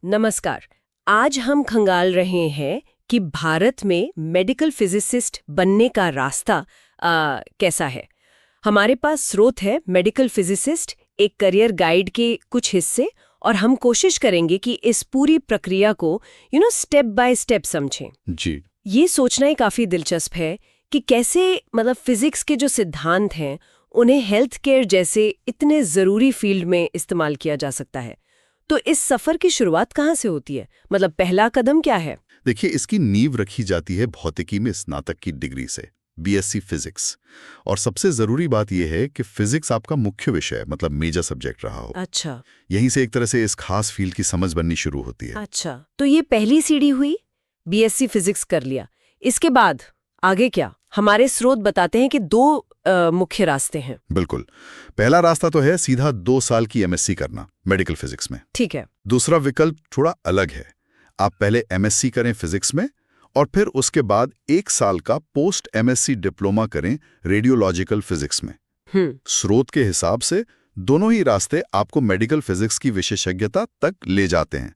नमस्कार। आज हम खंगाल रहे हैं कि भारत में मेडिकल फिजिसिस्ट बनने का रास्ता कैसा है। हमारे पास स्रोत है मेडिकल फिजिसिस्ट, एक करियर गाइड के कुछ हिस्से, और हम कोशिश करेंगे कि इस पूरी प्रक्रिया को स्टेप बाय स्टेप समझें। जी। ये सोचना ही काफ़ी दिलचस्प है कि कैसे फिजिक्स के जो सिद्धांत हैं उन्हें हेल्थ केयर जैसे इतने ज़रूरी फील्ड में इस्तेमाल किया जा सकता है। तो इस सफ़र की शुरुआत कहाँ से होती है? पहला कदम क्या है? देखिए, इसकी नींव रखी जाती है भौतिकी में स्नातक की डिग्री से, बीएससी फिजिक्स। और सबसे ज़रूरी बात यह है कि फिजिक्स आपका मुख्य विषय मेजर सब्जेक्ट रहा हो। अच्छा। यहीं से एक तरह से इस खास फील्ड की समझ बननी शुरू होती है। अच्छा, तो ये पहली सीढ़ी हुई, बीएससी फिजिक्स कर लिया। इसके बाद आगे क्या? हमारे स्रोत बताते हैं कि दो मुख्य रास्ते हैं। बिल्कुल। पहला रास्ता तो है सीधा 2 साल की एमएससी करना मेडिकल फिजिक्स में। ठीक है। दूसरा विकल्प थोड़ा अलग है। आप पहले एमएससी करें फिजिक्स में और फिर उसके बाद 1 साल का पोस्ट एमएससी डिप्लोमा करें रेडियोलॉजिकल फिजिक्स में। स्रोत के हिसाब से दोनों ही रास्ते आपको मेडिकल फिजिक्स की विशेषज्ञता तक ले जाते हैं।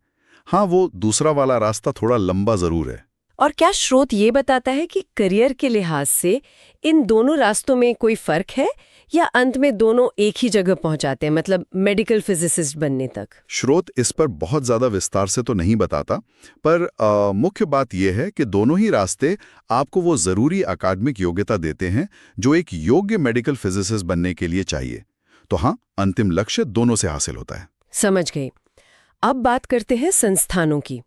हाँ, वो दूसरा वाला रास्ता थोड़ा लंबा जरूर है। और क्या स्रोत ये बताता है कि करियर के लिहाज से इन दोनों रास्तों में कोई फर्क है, या अंत में दोनों एक ही जगह पहुंचाते हैं, मेडिकल फिजिसिस्ट बनने तक? स्रोत इस पर बहुत ज्यादा विस्तार से तो नहीं बताता, पर मुख्य बात यह है कि दोनों ही रास्ते आपको वो जरूरी अकादमिक योग्यता देते हैं जो एक योग्य मेडिकल फिजिसिस्ट बनने के लिए चाहिए। तो हाँ, अंतिम लक्ष्य दोनों से हासिल होता है। समझ गई। अब बात करते हैं संस्थानों की।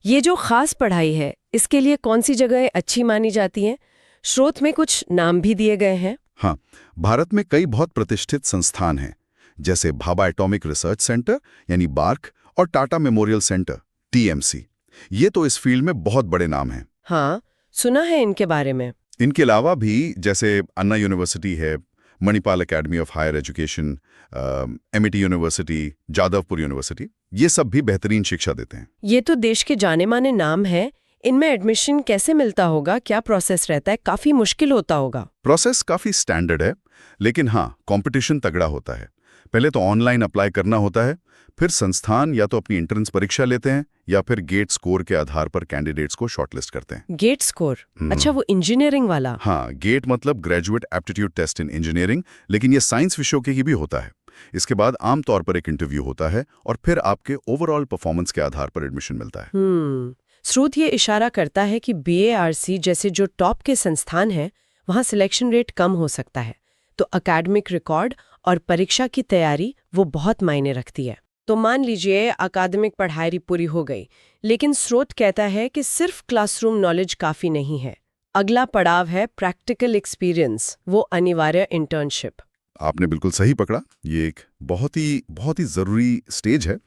ये जो खास पढ़ाई है, इसके लिए कौन सी जगह अच्छी मानी जाती हैं? स्रोत में कुछ नाम भी दिए गए हैं। हाँ, भारत में कई बहुत प्रतिष्ठित संस्थान हैं, जैसे भाभा एटॉमिक रिसर्च सेंटर यानी बार्क और टाटा मेमोरियल सेंटर टीएमसी। ये तो इस फील्ड में बहुत बड़े नाम हैं। हाँ, सुना है इनके बारे में। इनके अलावा भी जैसे अन्ना यूनिवर्सिटी है, Manipal academy of higher education, MIT university, Jadavpur university, ये सब भी बेहतरीन शिक्षा देते हैं। ये तो देश के जाने माने नाम हैं। इनमें एडमिशन कैसे मिलता होगा? क्या प्रोसेस रहता है? काफी मुश्किल होता होगा। प्रोसेस काफी स्टैंडर्ड है, लेकिन हाँ, कंपटीशन तगड़ा होता है। पहले तो ऑनलाइन अप्लाई करना होता है, फिर संस्थान या तो अपनी एंट्रेंस परीक्षा लेते हैं या फिर गेट स्कोर के आधार पर कैंडिडेट्स को शॉर्टलिस्ट करते हैं। GATE score? अच्छा, वो इंजीनियरिंग वाला? हाँ, गेट मतलब graduate aptitude test in engineering, लेकिन ये साइंस विषयों के ही भी होता है। इसके बाद आमतौर पर एक इंटरव्यू होता है और फिर आपके ओवरऑल परफॉर्मेंस के आधार पर एडमिशन मिलता है। स्रोत ये इशारा करता है कि बीएआरसी जैसे जो टॉप के संस्थान हैं, वहाँ सिलेक्शन रेट कम हो सकता है। तो अकेडमिक रिकॉर्ड और परीक्षा की तैयारी वो बहुत मायने रखती है। तो मान लीजिए अकादमिक पढ़ाई पूरी हो गई, लेकिन स्रोत कहता है कि सिर्फ क्लासरूम नॉलेज काफ़ी नहीं है। अगला पड़ाव है प्रैक्टिकल एक्सपीरियंस, वो अनिवार्य इंटर्नशिप। आपने बिल्कुल सही पकड़ा। ये एक बहुत ही ज़रूरी स्टेज है।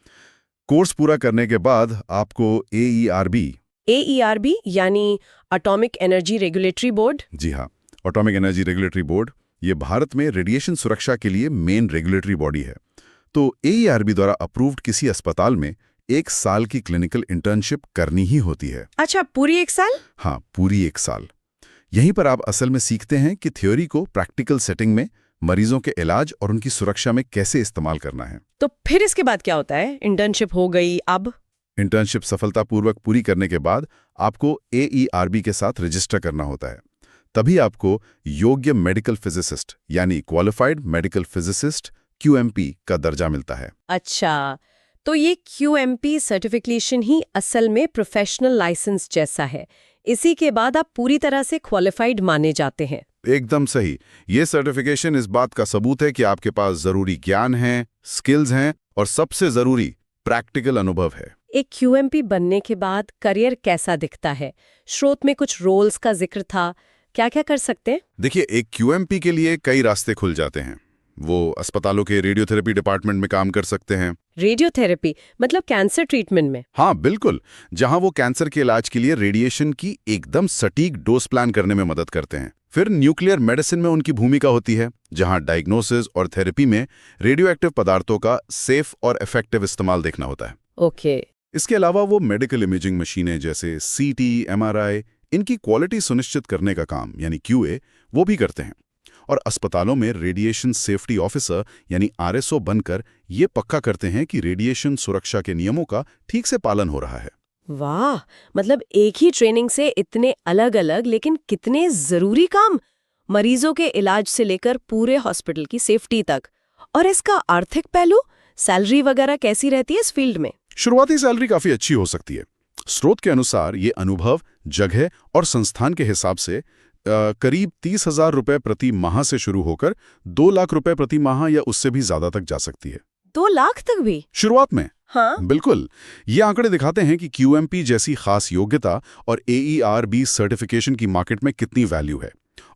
कोर्स पूरा करने के बाद आपको एईआरबी यानी एटॉमिक एनर्जी रेगुलेटरी बोर्ड। जी हाँ, एटॉमिक एनर्जी रेगुलेटरी बोर्ड, ये भारत में रेडिएशन सुरक्षा के लिए मेन रेगुलेटरी बॉडी है। तो एईआरबी द्वारा अप्रूव्ड किसी अस्पताल में 1 साल की क्लिनिकल इंटर्नशिप करनी ही होती है। अच्छा, पूरी 1 साल? हाँ, पूरी 1 साल। यहीं पर आप असल में सीखते हैं कि थ्योरी को प्रैक्टिकल सेटिंग में मरीजों के इलाज और उनकी सुरक्षा में कैसे इस्तेमाल करना है। तो फिर इसके बाद क्या होता है? इंटर्नशिप हो गई, अब? इंटर्नशिप सफलतापूर्वक पूरी करने के बाद आपको एईआरबी के साथ रजिस्टर करना होता है। तभी आपको योग्य मेडिकल फिजिसिस्ट यानी क्वालिफाइड मेडिकल फिजिसिस्ट क्यूएमपी का दर्जा मिलता है। अच्छा, तो ये क्यूएमपी सर्टिफिकेशन ही असल में प्रोफेशनल लाइसेंस जैसा है। इसी के बाद आप पूरी तरह से क्वालिफाइड माने जाते हैं। एकदम सही। ये सर्टिफिकेशन इस बात का सबूत है कि आपके पास जरूरी ज्ञान है, स्किल्स हैं और सबसे जरूरी प्रैक्टिकल अनुभव है। एक क्यूएमपी बनने के बाद करियर कैसा दिखता है? स्रोत में कुछ रोल्स का जिक्र था, क्या क्या कर सकते हैं? देखिए, एक क्यूएमपी के लिए कई रास्ते खुल जाते हैं। वो अस्पतालों के रेडियोथेरेपी डिपार्टमेंट में काम कर सकते हैं। रेडियोथेरेपी मतलब कैंसर ट्रीटमेंट में? हाँ बिल्कुल, जहां वो कैंसर के इलाज के लिए रेडिएशन की एकदम सटीक डोज प्लान करने में मदद करते हैं। फिर न्यूक्लियर मेडिसिन में उनकी भूमिका होती है, जहां डायग्नोसिस और थेरेपी में रेडियोएक्टिव पदार्थों का सेफ और इफेक्टिव इस्तेमाल देखना होता है। ओके। इसके अलावा वो मेडिकल इमेजिंग मशीनें जैसे सीटी, एमआरआई, इनकी क्वालिटी सुनिश्चित करने का काम यानी क्यूए वो भी करते हैं। और अस्पतालों में रेडिएशन सेफ्टी ऑफिसर यानी RSO बनकर ये पक्का करते हैं कि रेडिएशन सुरक्षा के नियमों का ठीक से पालन हो रहा है। वाह, मतलब एक ही ट्रेनिंग से इतने अलग-अलग लेकिन कितने जरूरी काम, मरीजों के इलाज से लेकर पूरे हॉस्पिटल की सेफ्टी तक। और इसका आर्थिक पहलू, सैलरी वगैरह कैसी रहती है इस फील्ड में? शुरुआती सैलरी काफी अच्छी हो सकती है। स्रोत के अनुसार ये अनुभव, जगह और संस्थान के हिसाब से करीब 30,000 रुपए प्रति माह से शुरू होकर 2 लाख रुपए प्रति माह या उससे भी ज्यादा तक जा सकती है। 2 लाख तक भी? शुरुआत में। हाँ, बिल्कुल। ये आंकड़े दिखाते हैं कि QMP जैसी खास योग्यता और AERB सर्टिफिकेशन की मार्केट में कितनी वैल्यू है।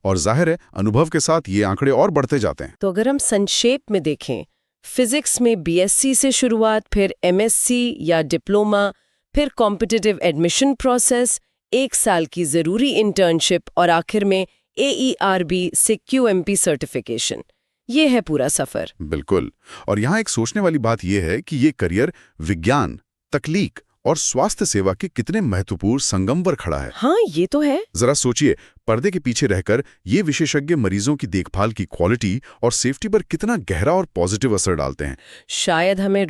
और जाहिर है अनुभव के साथ ये आंकड़े और बढ़ते जाते हैं। तो अगर हम संक्षेप में देखें, फिजिक्स में BSc से शुरुआत, फिर MSc या डिप्लोमा, फिर कॉम्पिटिटिव एडमिशन प्रोसेस, 1 साल की जरूरी इंटर्नशिप और आखिर में AERB से QMP सर्टिफिकेशन। ये है पूरा सफर। बिल्कुल। और यहाँ एक सोचने वाली बात यह है कि ये करियर विज्ञान, तकनीक और स्वास्थ्य सेवा के कितने महत्वपूर्ण संगम पर खड़ा है। हाँ, ये तो है। जरा सोचिए, पर्दे के पीछे रहकर ये विशेषज्ञ मरीजों की देखभाल की क्वालिटी और सेफ्टी पर कितना गहरा और पॉजिटिव असर डालते हैं। शायद हमें